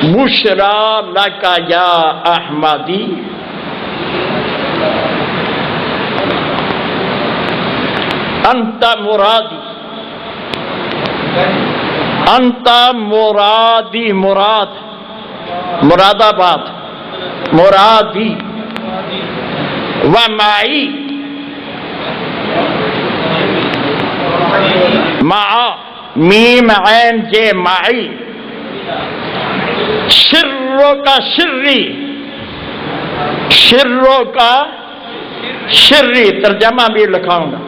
بشرا لکا یا احمدی، انت مرادی، انت مرادی، مراد آباد، مرادی ومعی، مع میم عین جے معی، شرو کا شری، شرو کا شری، ترجمہ بھی لکھاؤں گا،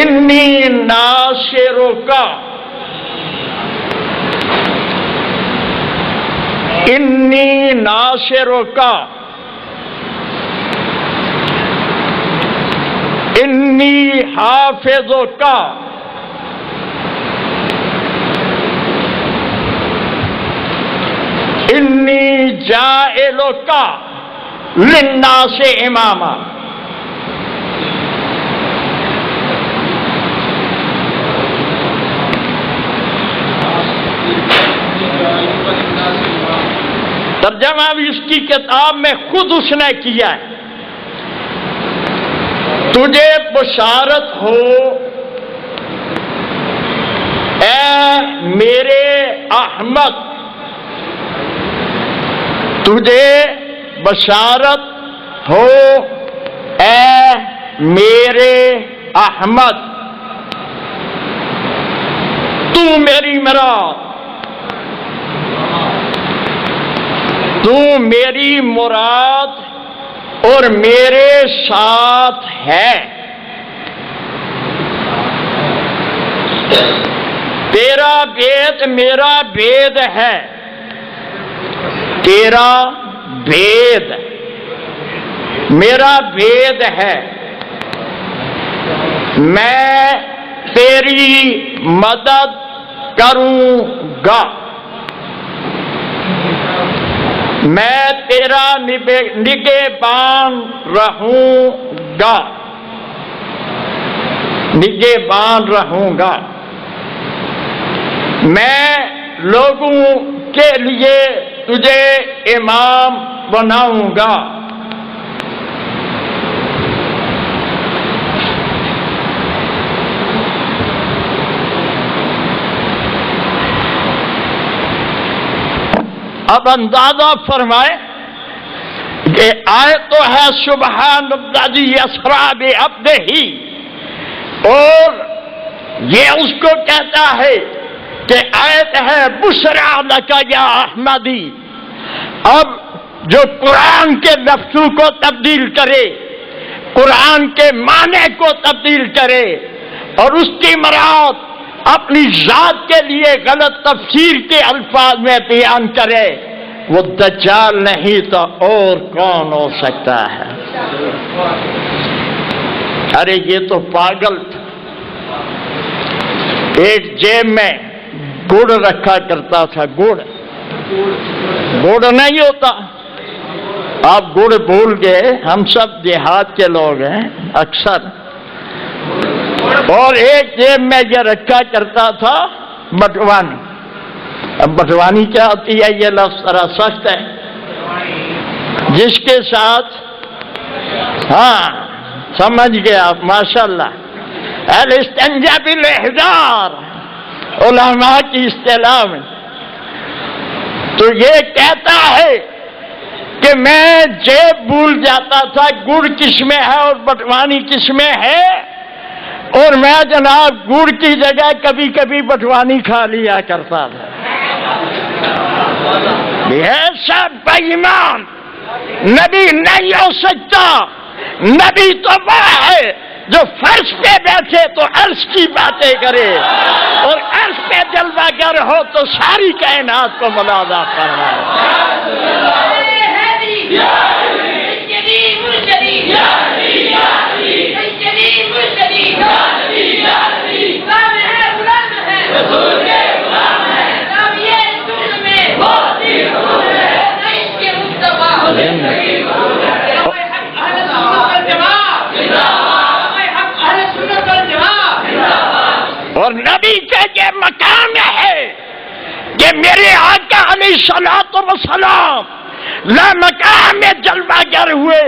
انی ناصرو کا، انی ناصرو کا، انی حافظو کا، انی جائلو کا للناس اماما۔ ترجمہ بھی اس کی کتاب میں خود اس نے کیا ہے، تجھے بشارت ہو اے میرے احمد، تجھے بشارت ہو اے میرے احمد، تو میری مراد، تو میری مراد اور میرے ساتھ ہے، تیرا بید میرا بید ہے، تیرا بید میرا بید ہے، میں تیری مدد کروں گا، میں تیرا نگہبان رہوں گا، نگہبان رہوں گا، میں لوگوں کے لیے تجھے امام بناؤں گا۔ اب اندازہ فرمائے کہ آیت تو ہے سبحان الذی اسریٰ بعبدہ، اور یہ اس کو کہتا ہے کہ آیت ہے بشریٰ لک یا احمدی۔ اب جو قرآن کے لفظوں کو تبدیل کرے، قرآن کے معنی کو تبدیل کرے اور اس کی مراد اپنی ذات کے لیے غلط تفسیر کے الفاظ میں بیان کرے، وہ دجال نہیں تو اور کون ہو سکتا ہے؟ ارے یہ تو پاگل تھا، ایک جیب میں گڑ رکھا کرتا تھا، گڑ نہیں ہوتا، آپ گڑ بھول گئے، ہم سب دیہات کے لوگ ہیں اکثر، اور ایک جیب میں یہ رکھا کرتا تھا بٹوانی۔ اب بٹوانی کیا ہوتی ہے؟ یہ لفظ ذرا سخت ہے، جس کے ساتھ، ہاں سمجھ گئے آپ، ماشاءاللہ، الاستنجا بالاحجار علماء کی اصطلاح میں۔ تو یہ کہتا ہے کہ میں جیب بھول جاتا تھا گڑ کس میں ہے اور بٹوانی کس میں ہے، اور میں جناب گڑ کی جگہ کبھی کبھی بٹوانی کھا لیا کرتا تھا۔ یہ سب بے ایمان، نبی نہیں ہو سکتا، نبی تو وہ ہے جو فرش پہ بیٹھے تو عرش کی باتیں کرے، اور عرش پہ جلوہ گر ہو تو ساری کائنات کو ملاحظہ فرمائے۔ اور نبی کا یہ مقام ہے کہ میرے آقا علیہ الصلاۃ والسلام لامکان میں جلوہ گر ہوئے،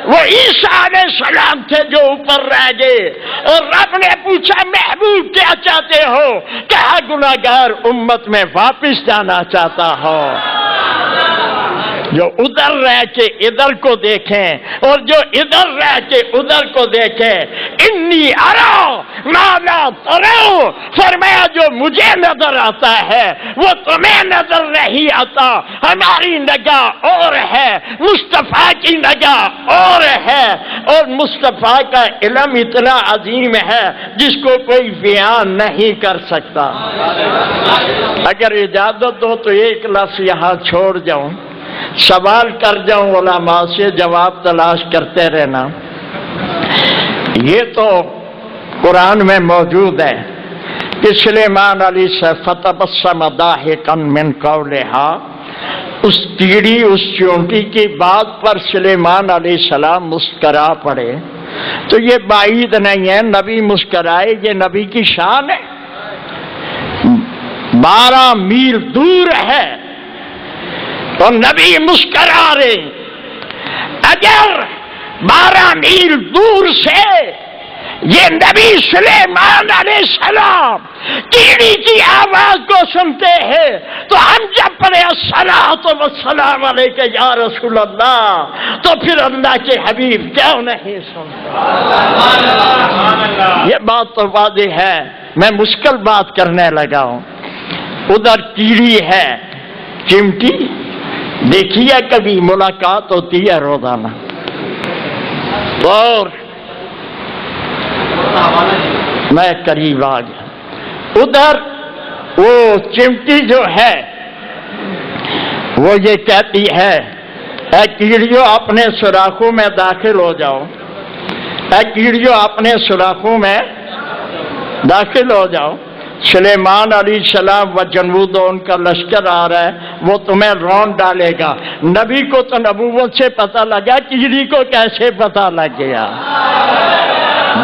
وہ عیسیٰ علیہ السلام تھے جو اوپر رہ گئے، اور رب نے پوچھا محبوب کیا چاہتے ہو؟ کہا گناہگار امت میں واپس جانا چاہتا ہو۔ جو ادھر رہ کے ادھر کو دیکھیں اور جو ادھر رہ کے ادھر کو دیکھیں، انی ارا ما لا ترون، فرمایا جو مجھے نظر آتا ہے وہ تمہیں نظر نہیں آتا۔ ہماری نگاہ اور ہے، مصطفیٰ کی نگاہ اور ہے، اور مصطفیٰ کا علم اتنا عظیم ہے جس کو کوئی بیان نہیں کر سکتا۔ اگر اجازت ہو تو ایک لفظ یہاں چھوڑ جاؤں، سوال کر جاؤں، علماء سے جواب تلاش کرتے رہنا۔ یہ تو قرآن میں موجود ہے کہ سلیمان علیہ السلام فتبسم ضاحکا من قولہا، اس کیڑی اس چونٹی کی بات پر سلیمان علیہ السلام مسکرا پڑے، تو یہ بعید نہیں ہے نبی مسکرائے، یہ نبی کی شان ہے۔ 12 میل دور ہے تو نبی مسکرا رہے۔ اگر 12 میل دور سے یہ نبی سلیمان علیہ السلام کیڑی کی آواز کو سنتے ہیں تو ہم جب پڑھے الصلاۃ والسلام علیک یا رسول اللہ، تو پھر اللہ کے حبیب کیوں نہیں سنتے؟ یہ بات تو واضح ہے، میں مشکل بات کرنے لگا ہوں۔ ادھر کیڑی ہے، چمٹی دیکھیے، کبھی ملاقات ہوتی ہے روزانہ، اور میں قریب آ گیا۔ ادھر وہ چمٹی جو ہے وہ یہ کہتی ہے، اے کیڑیوں اپنے سوراخوں میں داخل ہو جاؤ، اے کیڑیوں اپنے سوراخوں میں داخل ہو جاؤ، سلیمان علیہ السلام و جنود ان کا لشکر آ رہا ہے، وہ تمہیں رون ڈالے گا۔ نبی کو تو نبوت سے پتہ لگا، کیڑی کو کیسے پتہ لگ گیا؟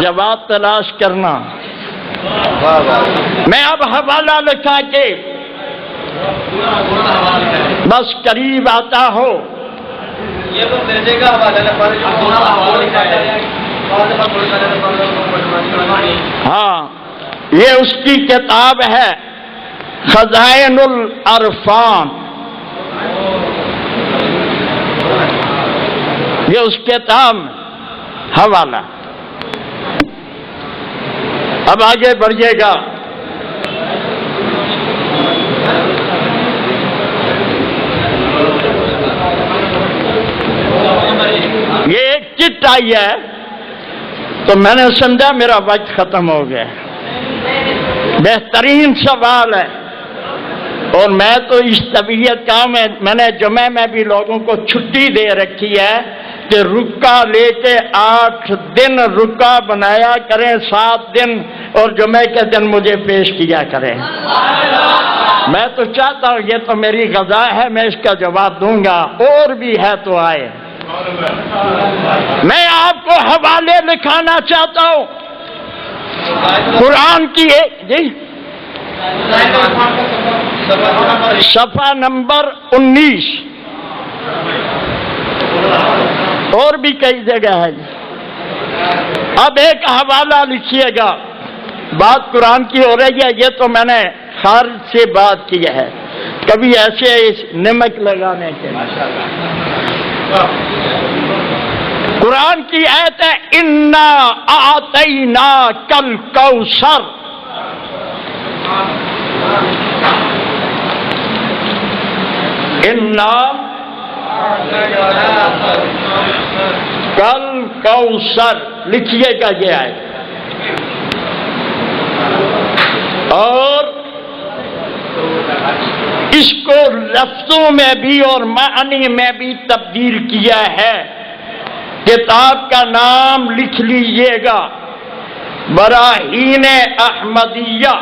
جواب تلاش کرنا۔ میں اب حوالہ لکھا کے بس قریب آتا ہو۔ ہاں، یہ اس کی کتاب ہے خزائن العرفان، یہ اس کتاب میں حوالہ۔ اب آگے بڑھیے گا۔ یہ ایک چٹ آئی ہے تو میں نے سمجھا میرا وقت ختم ہو گیا۔ بہترین سوال ہے، اور میں تو اس طبیعت کا میں نے جمعہ میں بھی لوگوں کو چھٹی دے رکھی ہے کہ رکا لے کے 8 دن رکا بنایا کریں، 7 دن، اور جمعہ کے دن مجھے پیش کیا کریں۔ میں تو چاہتا ہوں، یہ تو میری غذا ہے، میں اس کا جواب دوں گا، اور بھی ہے تو آئے۔ میں آپ کو حوالے لکھانا چاہتا ہوں قرآن کی جی صفحہ نمبر 19، اور بھی کئی جگہ ہے۔ اب ایک حوالہ لکھیے گا، بات قرآن کی ہو رہی ہے، یہ تو میں نے خارج سے بات کی ہے، کبھی ایسے نمک لگانے کے۔ قرآن کی آیت ہے انا اعطیناک الکوثر، انا کل کوثر، لکھیے گا یہ آیت، اور اس کو لفظوں میں بھی اور معنی میں بھی تبدیل کیا ہے۔ کتاب کا نام لکھ لیجئے گا، براہین احمدیہ،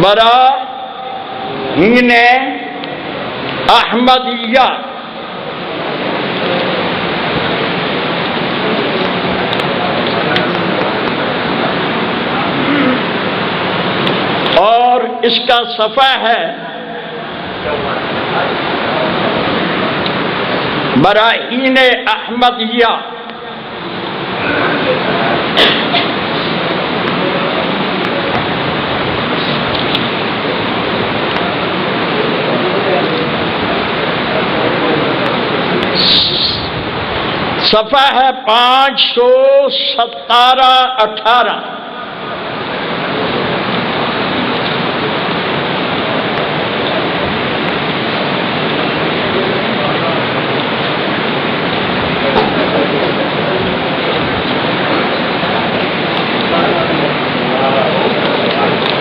براہین احمدیہ، اور اس کا صفحہ ہے براہین احمدیہ، صفحہ ہے 517-18۔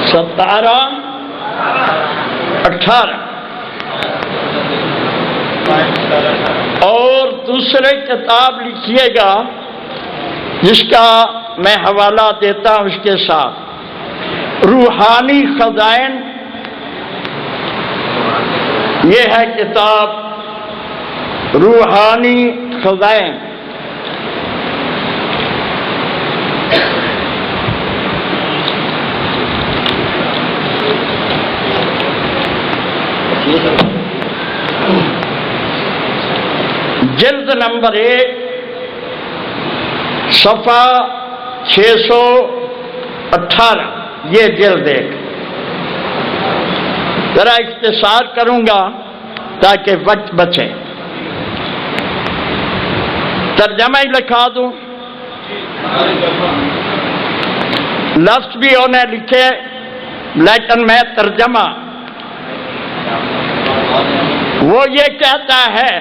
ستارہ 18۔ اور دوسرے کتاب لکھیے گا جس کا میں حوالہ دیتا ہوں اس کے ساتھ، روحانی خزائن، یہ ہے کتاب روحانی خزائن۔ جلد نمبر 1، صفحہ 618، یہ جلد 1۔ ذرا اختصار کروں گا تاکہ وقت بچے، ترجمہ ہی لکھا دوں، لفظ بھی انہیں لکھے لیکن میں ترجمہ۔ وہ یہ کہتا ہے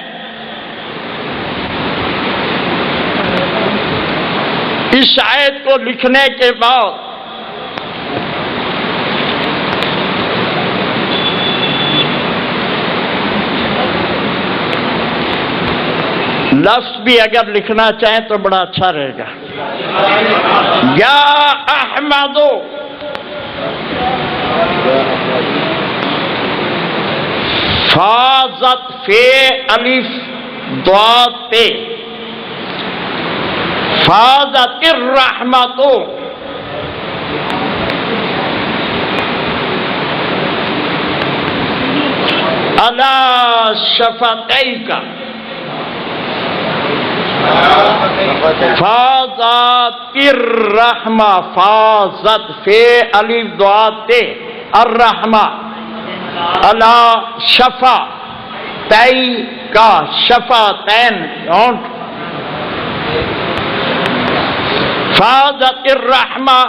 اس آیت کو لکھنے کے بعد لفظ بھی اگر لکھنا چاہیں تو بڑا اچھا رہے گا۔ یا احمد فازت فی الف ضاد تے فازت الرحمت علی شفتیک فازت الرحمہ فازت فی الف ضاد تے الرحمہ علی شفتیک شفتین فازت الرحمہ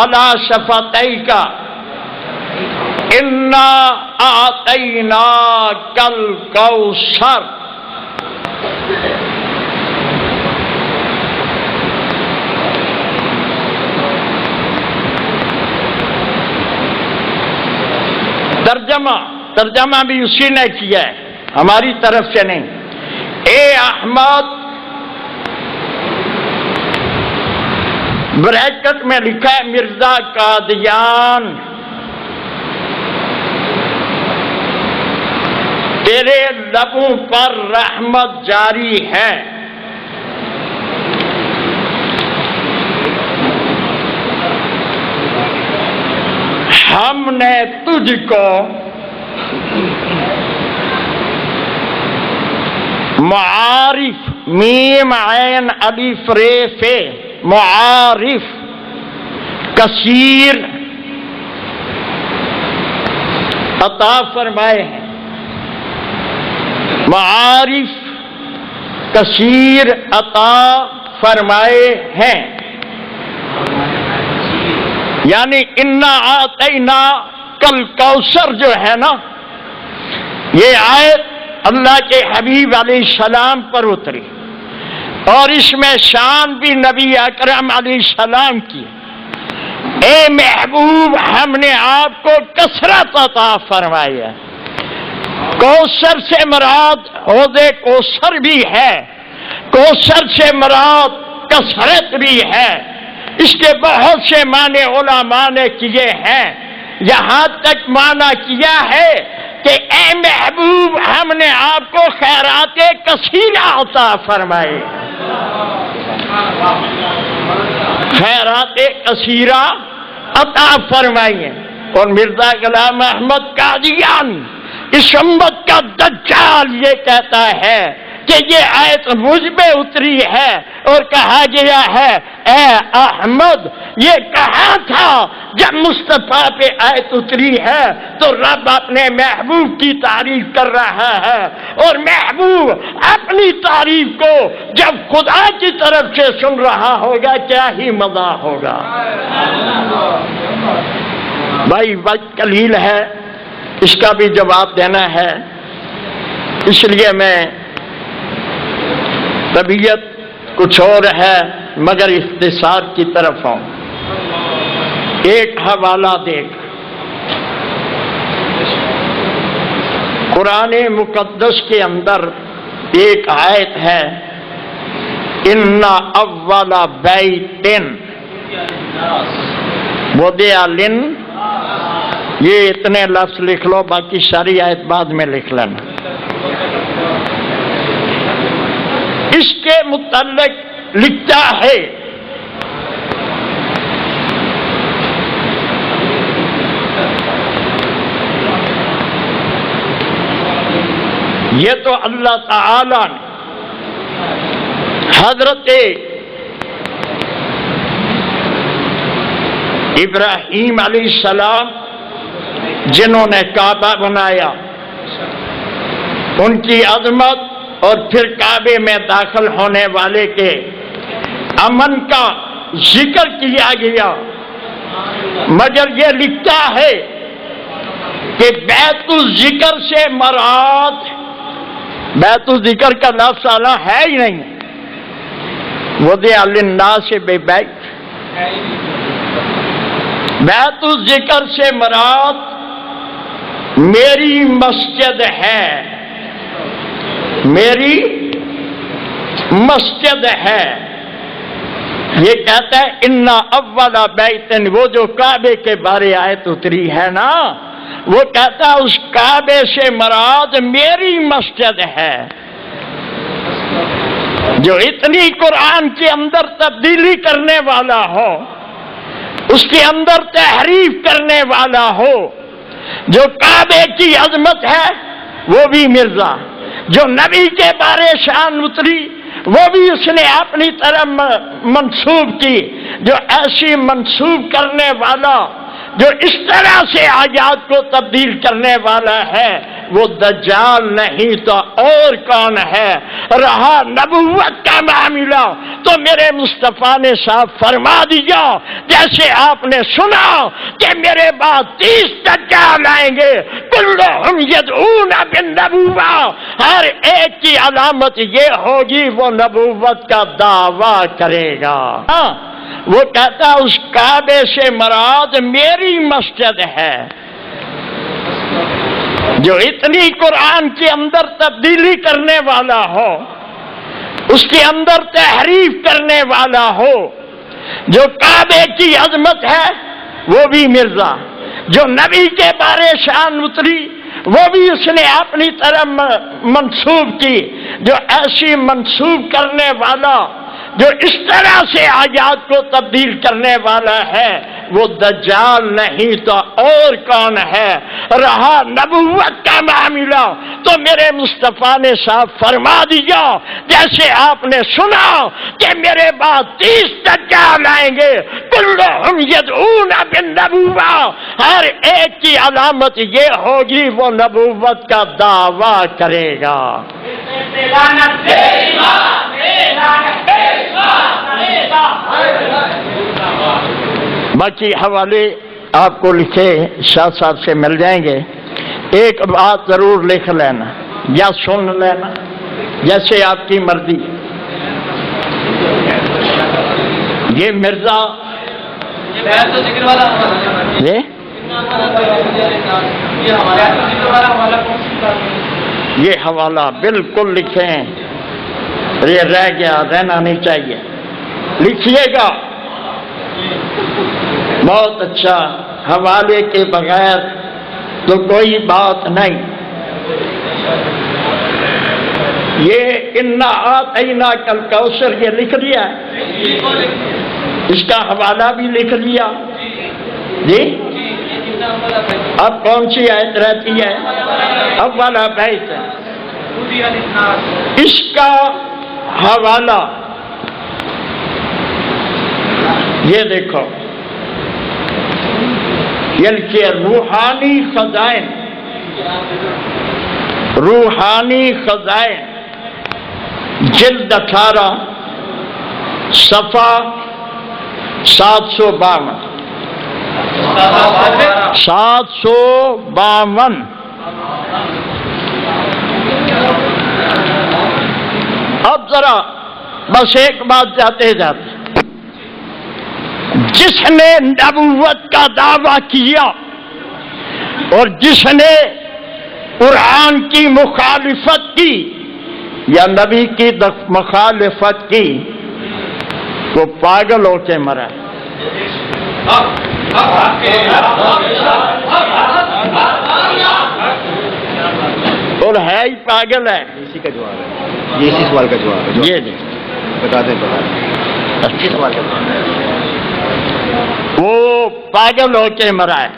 علی شفتیک انا اعطیناک الکوثر۔ ترجمہ بھی اسی نے کیا ہے، ہماری طرف سے نہیں۔ اے احمد، بریکٹ میں لکھا ہے مرزا قادیان، تیرے لبوں پر رحمت جاری ہے۔ ہم نے تجھ کو معارف، میم عین الف رے فے، معارف کثیر عطا فرمائے ہیں، معارف کثیر عطا فرمائے ہیں۔ یعنی انا آتینا کل کوثر جو ہے نا، یہ آیت اللہ کے حبیب علیہ السلام پر اتری اور اس میں شان بھی نبی اکرم علیہ السلام کی۔ اے محبوب، ہم نے آپ کو کثرت عطا فرمائی ہے۔ کوثر سے مراد حوض کوثر بھی ہے، کوثر سے مراد کثرت بھی ہے۔ اس کے بہت سے معنی علماء نے کیے ہیں، یہاں تک معنی کیا ہے کہ اے محبوب، ہم نے آپ کو خیرات کثیرہ عطا فرمائے، خیرات کثیرہ عطا فرمائیے۔ اور مرزا غلام احمد قادیانی اس امت کا دجال یہ کہتا ہے کہ یہ آیت مجھ پہ اتری ہے اور کہا گیا ہے اے احمد یہ کہاں تھا جب مصطفیٰ پہ آیت اتری ہے؟ تو رب اپنے محبوب کی تعریف کر رہا ہے، اور محبوب اپنی تعریف کو جب خدا کی طرف سے سن رہا ہوگا کیا ہی مزہ ہوگا۔ بھائی وقت قلیل ہے، اس کا بھی جواب دینا ہے، اس لیے میں طبیعت کچھ اور ہے مگر اختصار کی طرف ہوں۔ ایک حوالہ دیکھ، قرآن مقدس کے اندر ایک آیت ہے ان اول بیت وضع للناس، یہ اتنے لفظ لکھ لو، باقی ساری آیت بعد میں لکھ لینا۔ اس کے متعلق لکھتا ہے یہ تو اللہ تعالی نے حضرت ابراہیم علیہ السلام جنہوں نے کعبہ بنایا ان کی عظمت اور پھر کعبے میں داخل ہونے والے کے امن کا ذکر کیا گیا، مگر یہ لکھتا ہے کہ بیت الذکر سے مراد بیت الذکر کا لفظ آنا ہے ہی نہیں، وضع للناس ببیت، بیت الذکر سے مراد میری مسجد ہے، میری مسجد ہے۔ یہ کہتا ہے ان اول بیت، وہ جو کعبے کے بارے آیت اتری ہے نا، وہ کہتا ہے اس کعبے سے مراد میری مسجد ہے۔ جو اتنی قرآن کے اندر تبدیلی کرنے والا ہو، اس کے اندر تحریف کرنے والا ہو، جو کعبے کی عظمت ہے وہ بھی مرزا، جو نبی کے بارے شان اتری وہ بھی اس نے اپنی طرف منسوب کی، جو ایسی منسوب کرنے والا، جو اس طرح سے آیات کو تبدیل کرنے والا ہے، وہ دجال نہیں تو اور کون ہے؟ رہا نبوت کا معاملہ تو میرے مصطفیٰ نے صاحب فرما دیا، جیسے آپ نے سنا کہ میرے بعد 30 دجال آئیں گے، کلہم یدعون بالنبوہ، ہر ایک کی علامت یہ ہوگی وہ نبوت کا دعویٰ کرے گا۔ وہ کہتا اس کعبے سے مراد میری مسجد ہے۔ جو اتنی قرآن کے اندر تبدیلی کرنے والا ہو، اس کے اندر تحریف کرنے والا ہو، جو کعبے کی عظمت ہے وہ بھی مرزا، جو نبی کے بارے شان اتری وہ بھی اس نے اپنی طرف منسوب کی، جو ایسی منسوب کرنے والا، جو اس طرح سے آیات کو تبدیل کرنے والا ہے، وہ دجال نہیں تو اور کون ہے؟ رہا نبوت کا معاملہ تو میرے مصطفیٰ نے صاحب فرما دیا، جیسے آپ نے سنا کہ میرے بعد 30 دجال آئیں گے، کلہم یدعون بالنبوہ، ہر ایک کی علامت یہ ہوگی وہ نبوت کا دعویٰ کرے گا۔ باقی حوالے آپ کو لکھے ساتھ ساتھ سے مل جائیں گے۔ ایک بات ضرور لکھ لینا یا سن لینا، جیسے آپ کی مرضی۔ یہ مرزا یہ حوالہ بالکل لکھیں، یہ رہ گیا، رہنا نہیں چاہیے، لکھیے گا۔ بہت اچھا، حوالے کے بغیر تو کوئی بات نہیں۔ یہ انا اعطیناک الکوثر یہ لکھ لیا ہے، اس کا حوالہ بھی لکھ لیا جی، اب کون سی آیت رہتی ہے؟ اولا بیت. اس کا حوالہ یہ دیکھو، یہ روحانی خزائن، روحانی خزائن، جلد 18 صفحہ 752. 752. اب ذرا بس ایک بات جاتے جاتے، جس نے نبوت کا دعویٰ کیا اور جس نے قرآن کی مخالفت کی یا نبی کی مخالفت کی، وہ پاگل ہو کے مرا. اور ہے ہی پاگل ہے. اسی کا جواب ہے، یہ اسی سوال کا جواب ہے. یہ نہیں بتا دیں اچھی سوال کا جواب. وہ پاگل ہو کے مرا ہے.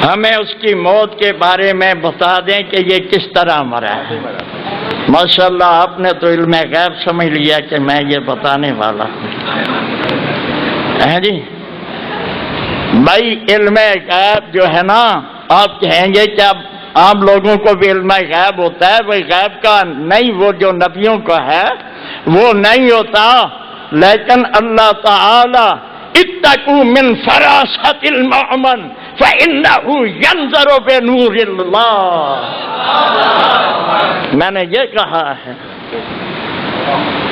ہمیں اس کی موت کے بارے میں بتا دیں کہ یہ کس طرح مرا ہے. ماشاءاللہ آپ نے تو علم غیب سمجھ لیا کہ میں یہ بتانے والا ہوں. جی بھائی، علم غیب جو ہے نا، آپ کہیں گے کہ اب عام لوگوں کو بھی علم غیب ہوتا ہے. وہ غیب کا نہیں، وہ جو نبیوں کا ہے وہ نہیں ہوتا. لیکن اللہ تعالی اتقوا من فراست المؤمن فإنه ينظر بنور اللہ، میں نے یہ کہا ہے.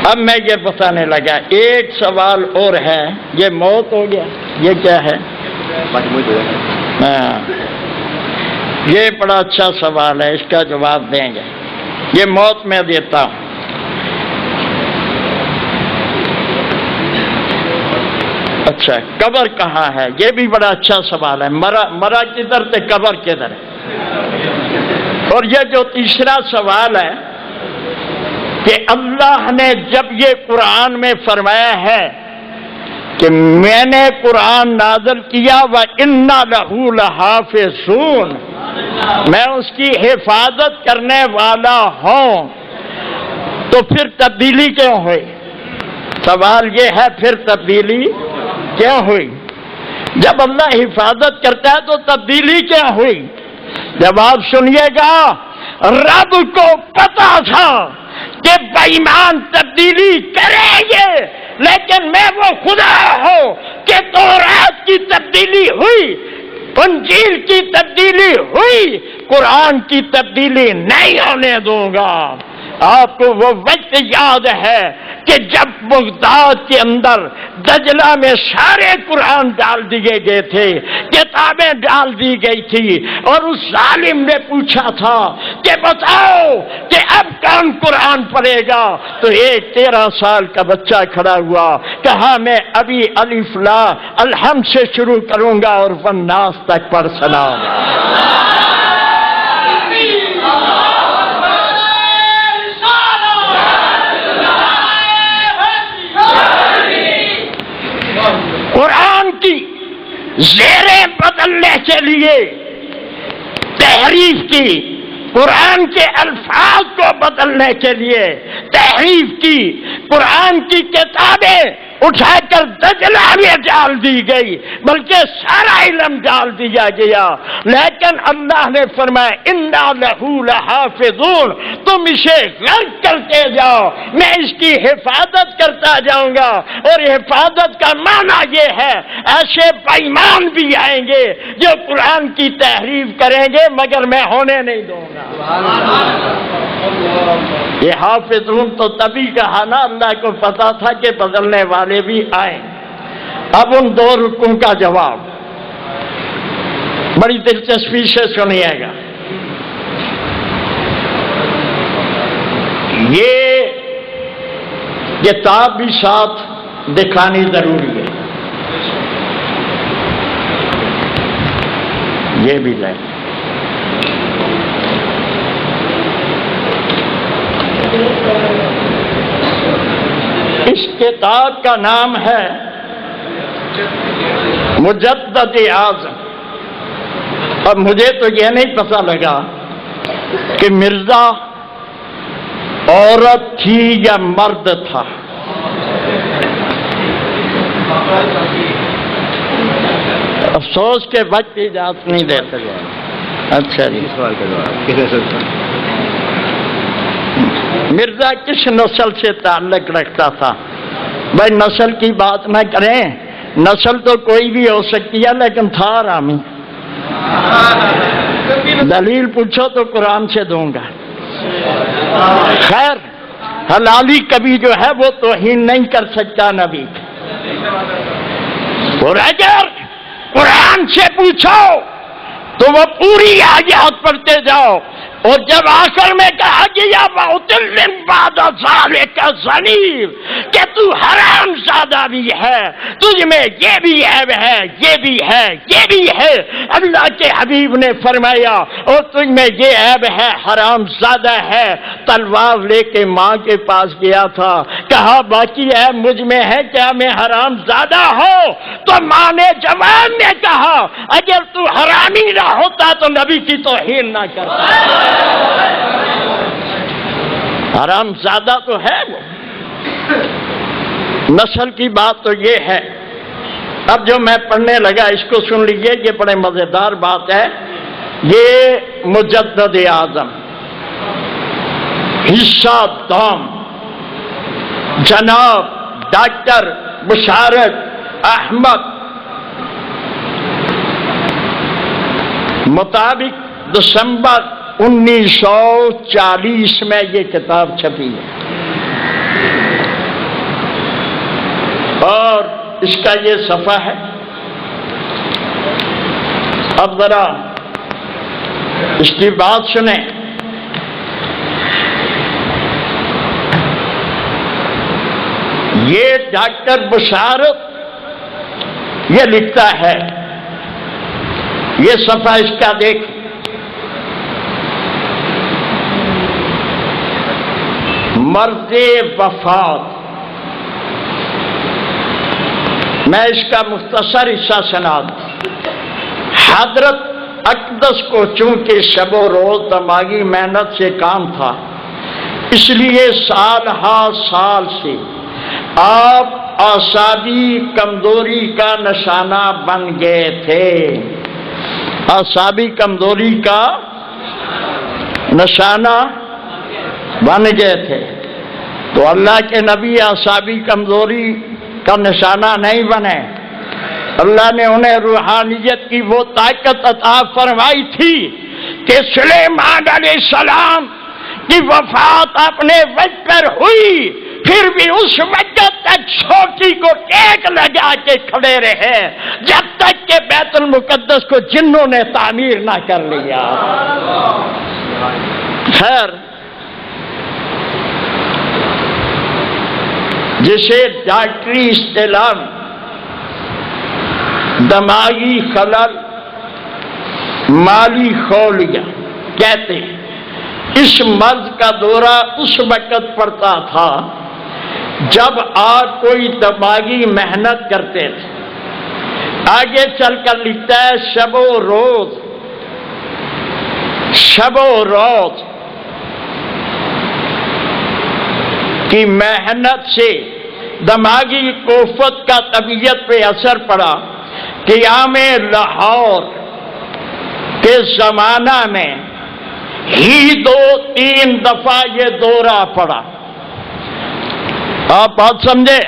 اب میں یہ بتانے لگا، ایک سوال اور ہے. یہ موت ہو گیا، یہ کیا ہے؟ یہ بڑا اچھا سوال ہے، اس کا جواب دیں گے. یہ موت میں دیتا ہوں. اچھا، قبر کہاں ہے؟ یہ بھی بڑا اچھا سوال ہے. مرا کدھر تے قبر کدھر ہے؟ اور یہ جو تیسرا سوال ہے کہ اللہ نے جب یہ قرآن میں فرمایا ہے کہ میں نے قرآن نازل کیا وَإِنَّا لَهُ لَحَافِظُونَ، میں اس کی حفاظت کرنے والا ہوں، تو پھر تبدیلی کیوں ہوئی؟ سوال یہ ہے، پھر تبدیلی کیوں ہوئی؟ جب اللہ حفاظت کرتا ہے تو تبدیلی کیوں ہوئی؟ جواب سنیے گا. رب کو پتا تھا کہ بے ایمان تبدیلی کریں گے، لیکن میں وہ خدا ہوں کہ تورات کی تبدیلی ہوئی، انجیل کی تبدیلی ہوئی، قرآن کی تبدیلی نہیں ہونے دوں گا. آپ کو وہ وقت یاد ہے کہ جب بغداد کے اندر دجلہ میں سارے قرآن ڈال دیے گئے تھے، کتابیں ڈال دی گئی تھی، اور اس ظالم نے پوچھا تھا کہ بتاؤ کہ اب کون قرآن پڑھے گا؟ تو ایک 13 سال کا بچہ کھڑا ہوا، کہا میں ابھی الف لا الحمد سے شروع کروں گا اور والناس تک پڑھ سناؤں گا. قرآن کی زیریں بدلنے کے لیے تحریف کی، قرآن کے الفاظ کو بدلنے کے لیے تحریف کی، قرآن کی کتابیں اٹھا کر دجلہ میں ڈال دی گئی، بلکہ سارا علم ڈال دیا گیا. لیکن اللہ نے فرمایا اِنَّا لَهُ لَحَافِظُونَ، تم اسے غرق کرتے جاؤ، میں اس کی حفاظت کرتا جاؤں گا. اور حفاظت کا معنی یہ ہے ایسے بے ایمان بھی آئیں گے جو قرآن کی تحریف کریں گے مگر میں ہونے نہیں دوں گا. یہ حافظون تو تبھی کہا نا، اللہ کو پتا تھا کہ بدلنے والے بھی آئیں. اب ان 2 رکوں کا جواب بڑی دلچسپی سے سنیے گا. یہ کتاب بھی ساتھ دکھانی ضروری ہے. یہ بھی لائیں. اس کتاب کا نام ہے مجدد اعظم. اب مجھے تو یہ نہیں پتہ لگا کہ مرزا عورت تھی یا مرد تھا. افسوس کے وقت اجازت نہیں دیتے. اچھا جی. سوال کا جواب کس نسل سے؟ مرزا کس نسل سے تعلق رکھتا تھا؟ بھائی نسل کی بات نہ کریں، نسل تو کوئی بھی ہو سکتی ہے لیکن تھا حرامی. دلیل پوچھو تو قرآن سے دوں گا. خیر حلالی کبھی جو ہے وہ توہین نہیں کر سکتا نبی. اور اگر قرآن سے پوچھو تو وہ پوری آیات پڑھتے جاؤ، اور جب آخر میں کہا کہ یا بعد ذالک ظنین کہ تو حرام زادہ بھی ہے، تجھ میں یہ بھی عیب ہے، یہ بھی ہے، یہ بھی ہے، اللہ کے حبیب نے فرمایا اور تجھ میں یہ عیب ہے، حرام زادہ ہے. تلوار لے کے ماں کے پاس گیا تھا، کہا باقی عیب مجھ میں ہے، کیا میں حرام زادہ ہوں؟ تو ماں نے جواب میں کہا اگر تو حرامی نہ ہوتا تو نبی کی توہین نہ کرتا. حرام زادہ تو ہے وہ. نسل کی بات تو یہ ہے. اب جو میں پڑھنے لگا اس کو سن لیجئے، یہ بڑے مزیدار بات ہے. یہ مجدد اعظم حصہ دوم جناب ڈاکٹر بشارت احمد مطابق دسمبر 1940 میں یہ کتاب چھپی ہے، اور اس کا یہ صفحہ ہے. اب ذرا اس کی بات سنیں. یہ ڈاکٹر بشارت یہ لکھتا ہے، یہ صفحہ اس کا دیکھ. مرض وفات. میں اس کا مختصر حصہ سنا دوں. حضرت اقدس کو چونکہ شب و روز دماغی محنت سے کام تھا، اس لیے سال ہا سال سے آپ اعصابی کمزوری کا نشانہ بن گئے تھے. اعصابی کمزوری کا نشانہ بن گئے تھے. تو اللہ کے نبی اعصابی کمزوری کا نشانہ نہیں بنے. اللہ نے انہیں روحانیت کی وہ طاقت عطا فرمائی تھی کہ سلیمان علیہ السلام کی وفات اپنے وقت پر ہوئی، پھر بھی اس وقت تک چوکی کو ٹیک لگا کے کھڑے رہے جب تک کہ بیت المقدس کو جنوں نے تعمیر نہ کر لیا. خیر جسے ڈاکٹری اصطلاح دماغی خلل مالی خولیا کہتے ہیں، اس مرض کا دورہ اس وقت پڑتا تھا جب آپ کوئی دماغی محنت کرتے تھے. آگے چل کر لکھتا ہے شب و روز کی محنت سے دماغی قوت کا طبیعت پہ اثر پڑا. قیام لاہور کے زمانہ میں ہی 2-3 دفعہ یہ دورہ پڑا. آپ بات سمجھے؟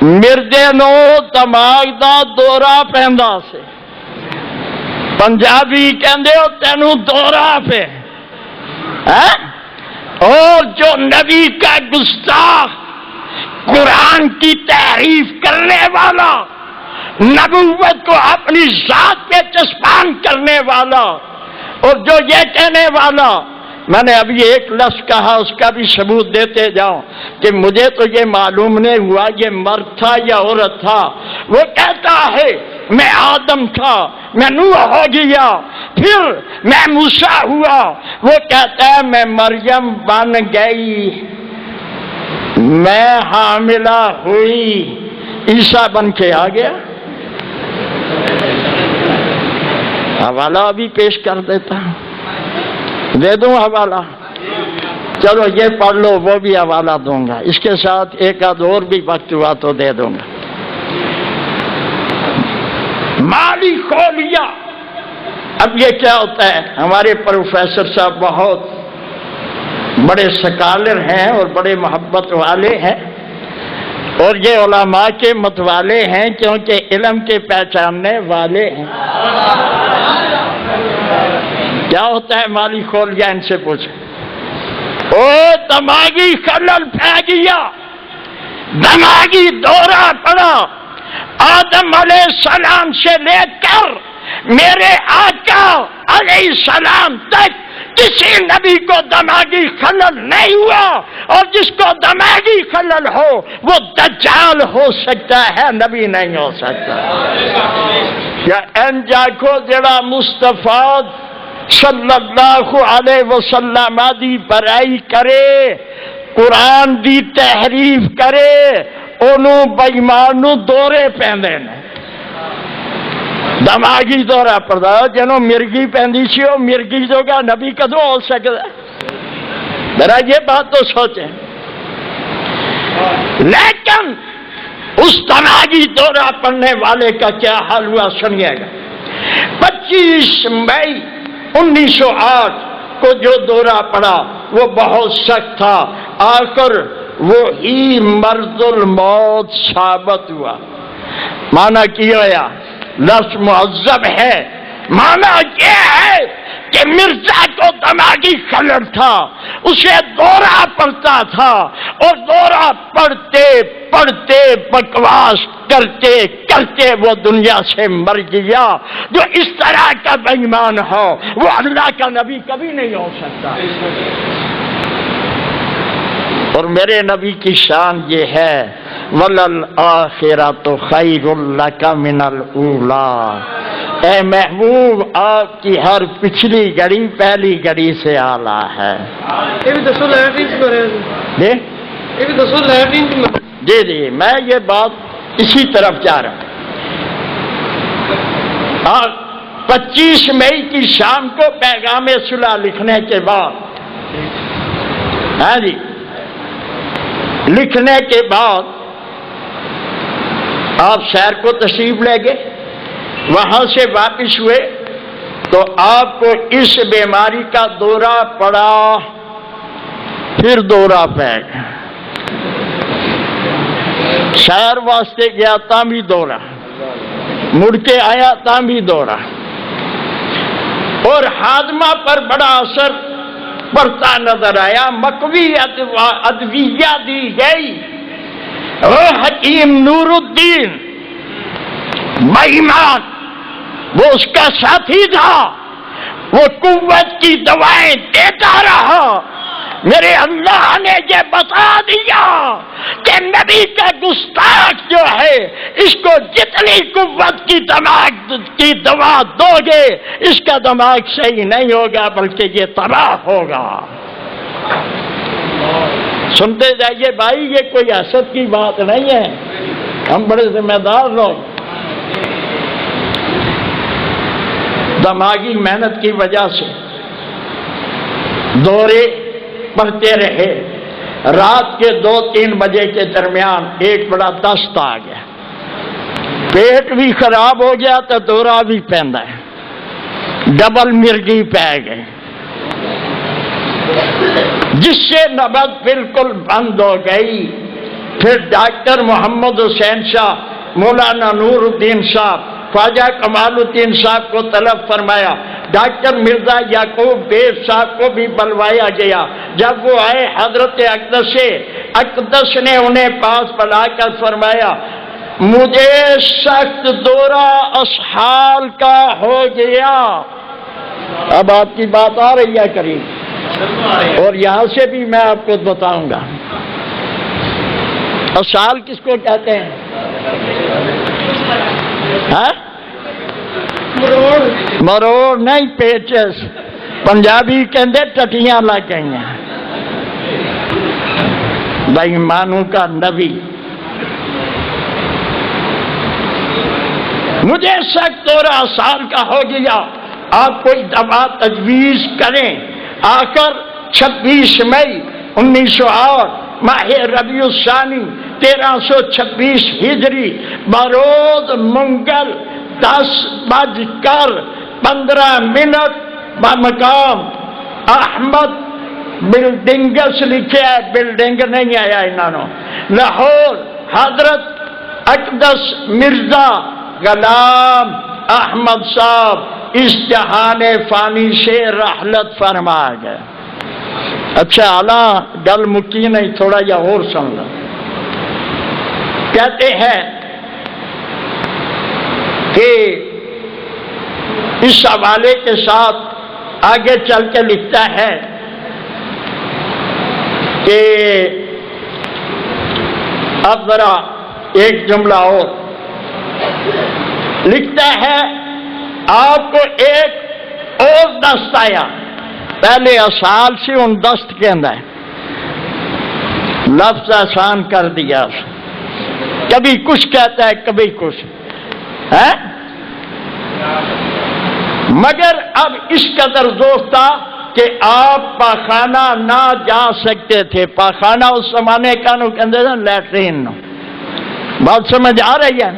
مردے نو دماغ دا دورہ پہندا سے. پنجابی کہندے ہو تینوں دورہ پہ. اور جو نبی کا گستاخ، قرآن کی تعریف کرنے والا، نبوت کو اپنی ذات پہ چسپان کرنے والا، اور جو یہ کہنے والا، میں نے ابھی ایک لفظ کہا اس کا بھی ثبوت دیتے جاؤں کہ مجھے تو یہ معلوم نہیں ہوا یہ مرد تھا یا عورت تھا. وہ کہتا ہے میں آدم تھا، میں نوح ہو گیا، پھر میں موسیٰ ہوا. وہ کہتا ہے میں مریم بن گئی. میں حاملہ ہوئی عیسیٰ بن کے آ گیا. حوالہ بھی پیش کر دیتا ہوں، دے دوں حوالہ؟ چلو یہ پڑھ لو، وہ بھی حوالہ دوں گا، اس کے ساتھ ایک آدھ اور بھی وقت ہوا تو دے دوں گا. مالی خولیا. اب یہ کیا ہوتا ہے، ہمارے پروفیسر صاحب بہت بڑے سکالر ہیں اور بڑے محبت والے ہیں، اور یہ علماء کے متوالے ہیں کیونکہ علم کے پہچاننے والے ہیں. کیا ہوتا ہے مالی خولیا؟ ان سے پوچھیں. او دماغی خلل پہ گیا، دماغی دورہ پڑا، آدم علیہ السلام سے لے کر میرے آقا علیہ السلام تک کسی نبی کو دماغی خلل نہیں ہوا، اور جس کو دماغی خلل ہو وہ دجال ہو سکتا ہے، نبی نہیں ہو سکتا. یا این جاکو جڑا مصطفیٰ صلی اللہ علیہ وسلم دی برائی کرے، قرآن دی تحریف کرے، انہوں بےمان نو دورے پیندے نے. دماغی دورہ پڑتا جنوں مرگی پیندی سی، وہ مرگی جو گا نبی کدوں ہو سکتا ہے؟ ذرا یہ بات تو سوچیں. لیکن اس دماغی دورہ پڑنے والے کا کیا حال ہوا سنیے گا. 25 مئی 1908 کو جو دورہ پڑا وہ بہت سخت تھا، آخر وہی مرض الموت ثابت ہوا. مانا کیا ہوا لفظ معذب ہے، مانا یہ ہے کہ مرزا کو دماغی خلل تھا، اسے دورہ پڑتا تھا، اور دورہ پڑتے پڑتے بکواس کرتے کرتے وہ دنیا سے مر گیا. جو اس طرح کا بے ایمان ہو وہ اللہ کا نبی کبھی نہیں ہو سکتا. اور میرے نبی کی شان یہ ہے وَلَلْآخِرَةُ خَيْرٌ لَكَ مِنَ الْأُولَىٰ. اے محبوب آپ کی ہر پچھلی گھڑی پہلی گھڑی سے اعلیٰ ہے. جی جی میں یہ بات اسی طرف جا رہا ہوں. 25 مئی کی شام کو پیغام صلح لکھنے کے بعد، ہاں جی لکھنے کے بعد آپ شہر کو تشریف لے گئے، وہاں سے واپس ہوئے تو آپ کو اس بیماری کا دورہ پڑا، پھر دورہ پہ شہر واسطے گیا تا بھی دورہ، مڑ کے آیا تا بھی دورہ، اور ہاضمہ پر بڑا اثر پڑتا نظر آیا. مکوی ادویہ دی گئی. وہ حکیم نور الدین بےایمان، وہ اس کا ساتھی تھا، وہ قوت کی دوائیں دیتا رہا. میرے اللہ نے یہ بتا دیا کہ نبی کا گستاخ جو ہے اس کو جتنی قوت کی دماغ کی دوا دو گے اس کا دماغ صحیح نہیں ہوگا بلکہ یہ تباہ ہوگا. سنتے جائیے بھائی، یہ کوئی حسد کی بات نہیں ہے، ہم بڑے ذمہ دار لوگ. دماغی محنت کی وجہ سے دورے پڑھتے رہے. رات کے 2-3 بجے کے درمیان ایک بڑا دست آ گیا، پیٹ بھی خراب ہو گیا تو دورہ بھی پیندا ہے، ڈبل مرگی پہ گئے، جس سے نبض بالکل بند ہو گئی. پھر ڈاکٹر محمد حسین شاہ، مولانا نور الدین صاحب، خواجہ کمال الدین صاحب کو طلب فرمایا. ڈاکٹر مرزا یعقوب بیر صاحب کو بھی بلوایا گیا. جب وہ آئے حضرت اقدس نے انہیں پاس بلا کر فرمایا مجھے سخت دورہ اسحال کا ہو گیا. اب آپ کی بات آ رہی ہے قریب، اور یہاں سے بھی میں آپ کو بتاؤں گا. اسحال کس کو کہتے ہیں؟ مروڑ نہیں، پیچس. پنجابی کہندے ٹٹیاں لگ گئی ہیں. بےایمانوں کا نبی. مجھے شک 13 سال کا ہو گیا، آپ کوئی دوا تجویز کریں. آ کر 26 مئی 1908 ماہ ربیع الثانی 1326 ہجری بروز منگل 10:15 بمقام احمد بلڈنگس لکھے ہے، بلڈنگ نہیں آیا انہوں نے، لاہور، حضرت اقدس مرزا غلام احمد صاحب اس جہان فانی سے رحلت فرما گئے. اچھا اعلیٰ گل مکی نہیں، تھوڑا یا اور سن لو. کہتے ہیں کہ اس حوالے کے ساتھ آگے چل کے لکھتا ہے کہ اب ذرا ایک جملہ اور لکھتا ہے، آپ کو ایک اور دست آیا، پہلے اصال سے ان دست کے اندر لفظ آسان کر دیا، کبھی کچھ کہتا ہے کبھی کچھ ہے، مگر اب اس قدر ذوق تھا کہ آپ پاخانہ نہ جا سکتے تھے. پاخانہ اس زمانے کا نو کہندے تھے لیٹرین. بات سمجھ آ رہی ہے؟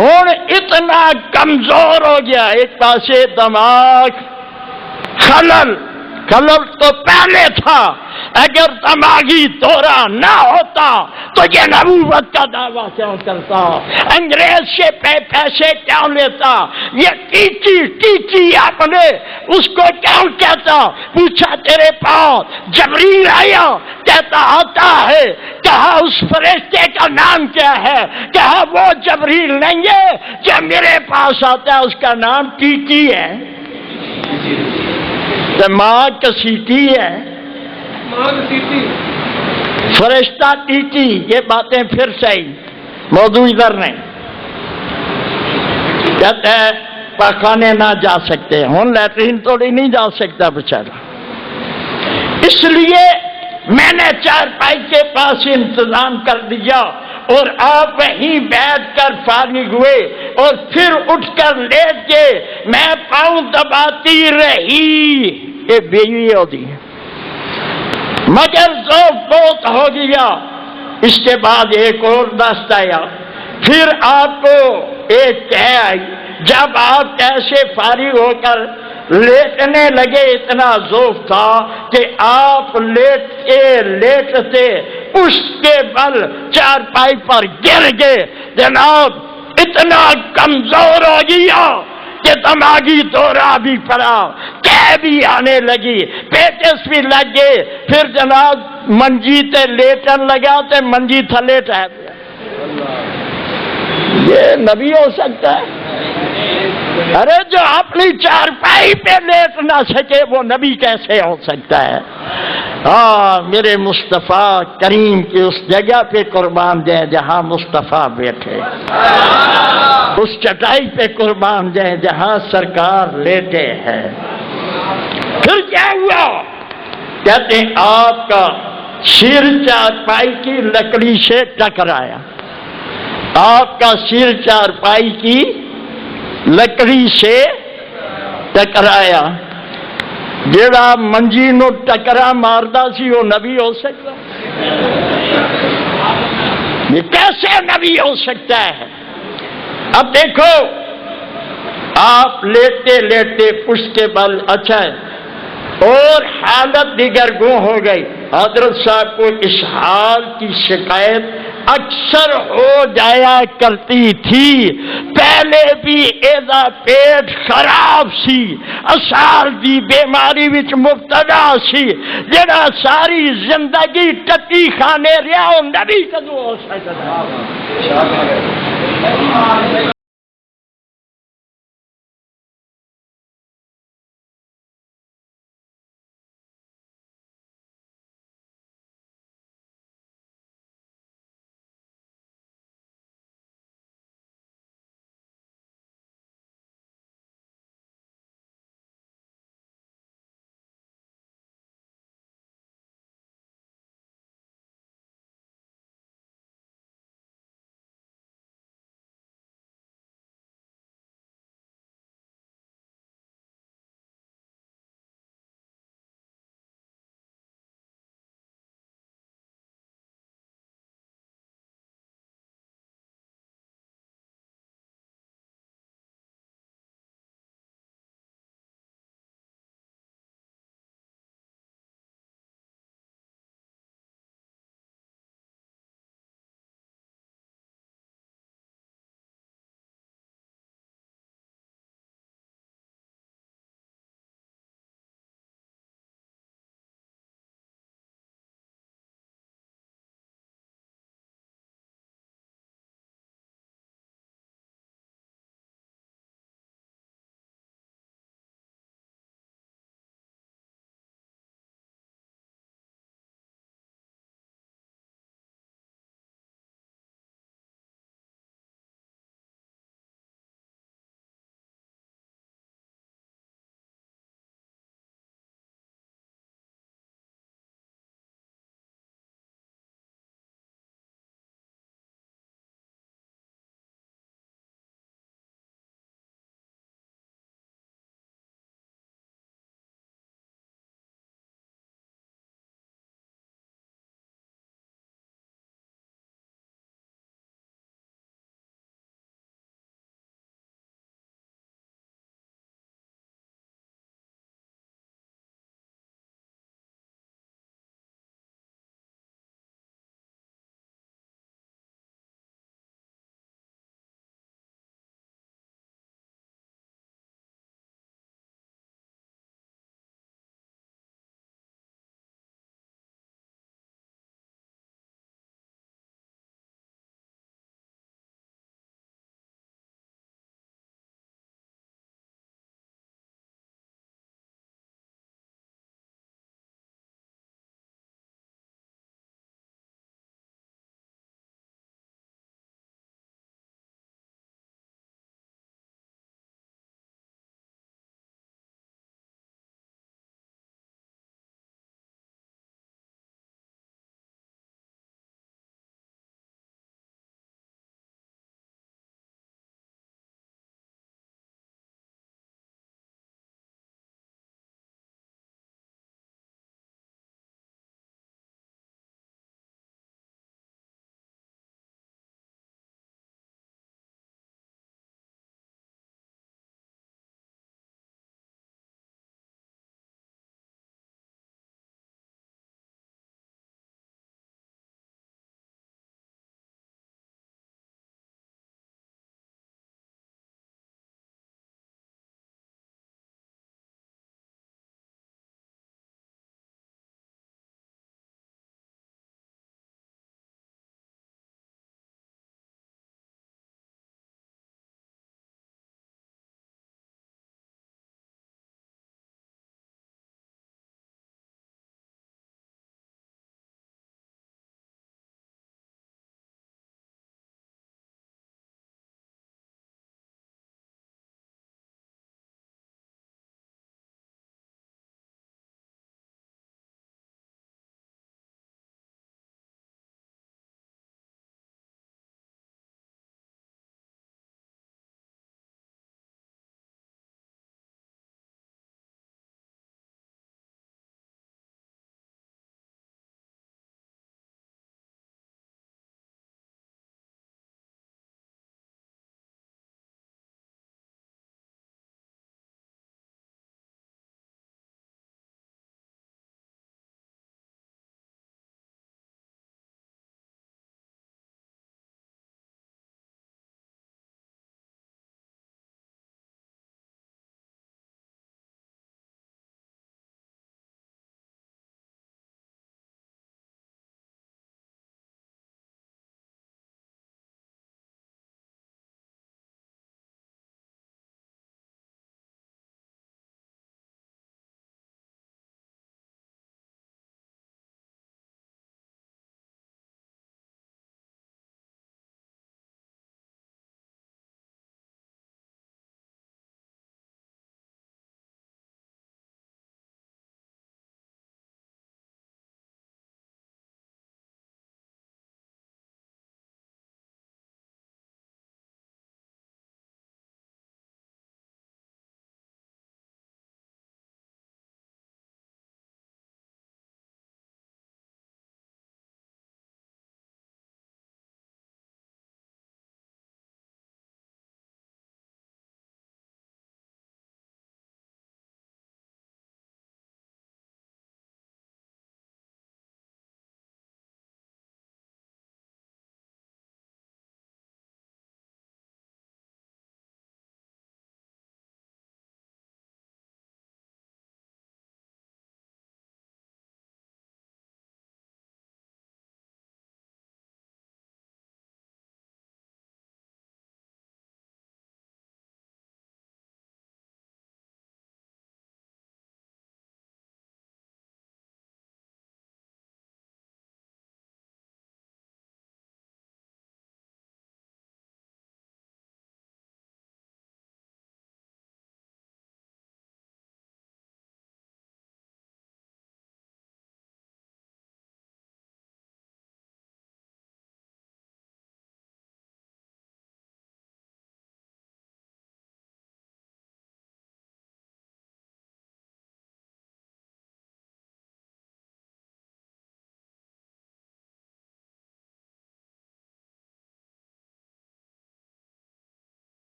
اور اتنا کمزور ہو گیا، ایک پاسے دماغ خلل تو پہلے تھا، اگر دماغی دورہ نہ ہوتا تو یہ نبوت کا دعویٰ کیوں کرتا، انگریز سے پیسے کیوں لیتا، یہ ٹیچی آپ نے اس کو کیوں کہتا. پوچھا تیرے پاس جبریل آیا، کہتا آتا ہے. کہا اس فرشتے کا نام کیا ہے، کہا وہ جبریل نہیں ہے جو میرے پاس آتا ہے، اس کا نام ٹیچی ہے. دماغ کسیٹی ہے، فرشتہ ٹیچی. یہ باتیں پھر صحیح، موضوع ادھر نہیں. کہتے ہیں پاخانے نہ جا سکتے، ہوں لیٹرین توڑی نہیں جا سکتا بیچارہ. اس لیے میں نے چارپائی کے پاس انتظام کر دیا اور آپ وہیں بیٹھ کر فارغ ہوئے اور پھر اٹھ کر لیٹ گئے. میں پاؤں دباتی رہی، یہ بیوی ہوتی ہے، مگر ذوق بہت ہو گیا. اس کے بعد ایک اور دست آیا، پھر آپ کو ایک کہہ آئی. جب آپ ایسے فارغ ہو کر لیٹنے لگے، اتنا ذوق تھا کہ آپ لیٹتے پشت کے بل چارپائی پر گر گئے. جناب اتنا کمزور ہو گیا کہ دماغی دورہ بھی پڑا، کہہ بھی آنے لگی، پیٹس بھی لگ گئے. پھر جناب منجی تے لیٹن لگا تے منجی تھلے ٹھہر گیا. یہ نبی ہو سکتا ہے؟ ارے جو اپنی چارپائی پہ لیٹ نہ سکے وہ نبی کیسے ہو سکتا ہے؟ میرے مصطفیٰ کریم کی اس جگہ پہ قربان جائیں جہاں مصطفیٰ بیٹھے، اس چٹائی پہ قربان جائیں جہاں سرکار لیٹے ہیں. پھر کیا ہوا؟ کہتے ہیں آپ کا سر چارپائی کی لکڑی سے ٹکرایا. آپ کا سر چارپائی کی لکڑی سے ٹکرایا. جیڑا منجی نو ٹکرا ماردا سی وہ نبی ہو سکتا؟ یہ کیسے نبی ہو سکتا ہے؟ اب دیکھو آپ لیٹتے لیٹتے پشت کے بل. اچھا ہے، اور حالت دیگر گوں ہو گئی. حضرت صاحب کو اس حال کی شکایت اکثر ہو جایا کرتی تھی. پہلے بھی ایدا پیٹ خراب سی، اسال دی بیماری وچ مبتلا سی، جڑا ساری زندگی ٹٹی کھانے رہا، نبی کدوں ہو سکتا؟